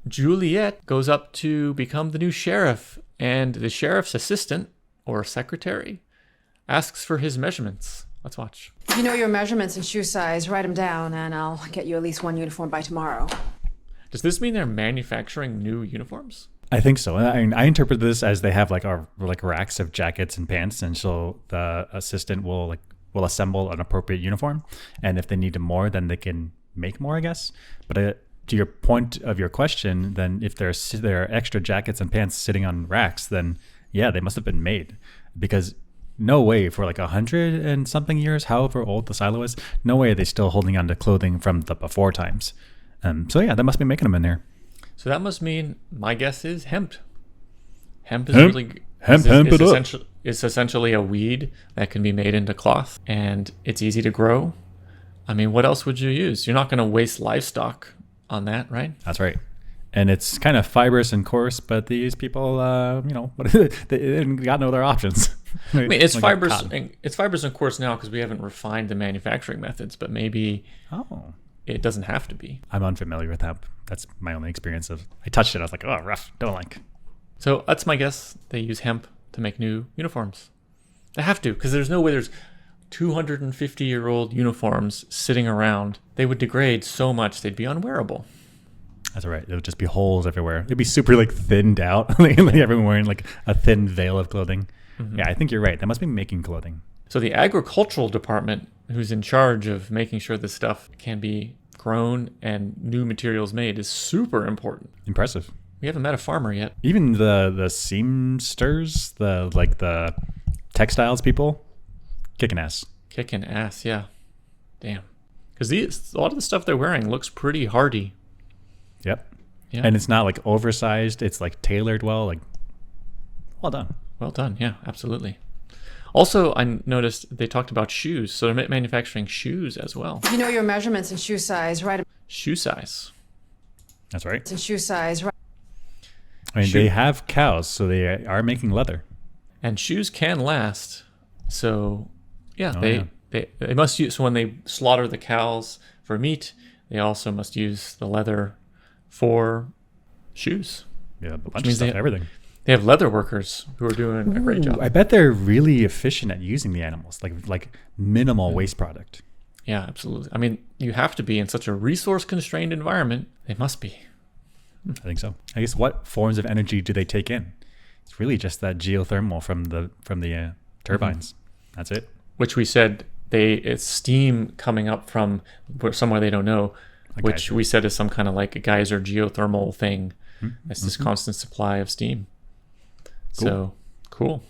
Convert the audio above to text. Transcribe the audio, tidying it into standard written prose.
Juliet goes up to become the new sheriff, and the sheriff's assistant, or secretary, asks for his measurements. Let's watch. If you know your measurements and shoe size, write them down, and I'll get you at least one uniform by tomorrow. Does this mean they're manufacturing new uniforms? I think so. I interpret this as they have like racks of jackets and pants, and so the assistant will assemble an appropriate uniform, and if they need more, then they can make more, I guess. But to your point of your question, then if there are extra jackets and pants sitting on racks, then yeah, they must have been made, because no way for like 100 and something years, however old the silo is, no way are they still holding on to clothing from the before times. So yeah, they must be making them in there. So that must mean, my guess is hemp. Hemp is essentially a weed that can be made into cloth, and it's easy to grow. I mean, what else would you use? You're not going to waste livestock on that, right? That's right. And it's kind of fibrous and coarse, but these people, they got no other options. I mean, it's fibrous and coarse now because we haven't refined the manufacturing methods, but maybe it doesn't have to be. I'm unfamiliar with hemp. That's my only experience of. I touched it. I was like, oh, rough. Don't like. So that's my guess. They use hemp to make new uniforms. They have to, because there's no way there's 250-year-old uniforms sitting around. They would degrade so much they'd be unwearable. That's all right. It would just be holes everywhere. It'd be super like thinned out. Like everyone wearing like a thin veil of clothing. Mm-hmm. Yeah, I think you're right. They must be making clothing. So the agricultural department, who's in charge of making sure this stuff can be grown and new materials made, is super important. Impressive. We haven't met a farmer yet. Even the seamsters, the textiles people, kicking ass. Kicking ass, yeah. Damn. Because a lot of the stuff they're wearing looks pretty hardy. Yep. Yeah. And it's not like oversized. It's like tailored well. Like, well done. Well done. Yeah, absolutely. Also, I noticed they talked about shoes. So they're manufacturing shoes as well. If you know your measurements and shoe size, write them. Shoe size. That's right. And shoe size, right. I mean, they have cows, so they are making leather. And shoes can last. So, yeah, they must use. So when they slaughter the cows for meat, they also must use the leather for shoes. Yeah, a bunch of stuff, everything. They have leather workers who are doing a great job. I bet they're really efficient at using the animals, like minimal waste product. Yeah, absolutely. I mean, you have to be in such a resource-constrained environment. They must be. I think so. I guess what forms of energy do they take in? It's really just that geothermal from the turbines. Mm-hmm. That's it. Which we said it's steam coming up from somewhere they don't know, which we said is some kind of like a geyser geothermal thing. It's this constant supply of steam. Cool. So cool.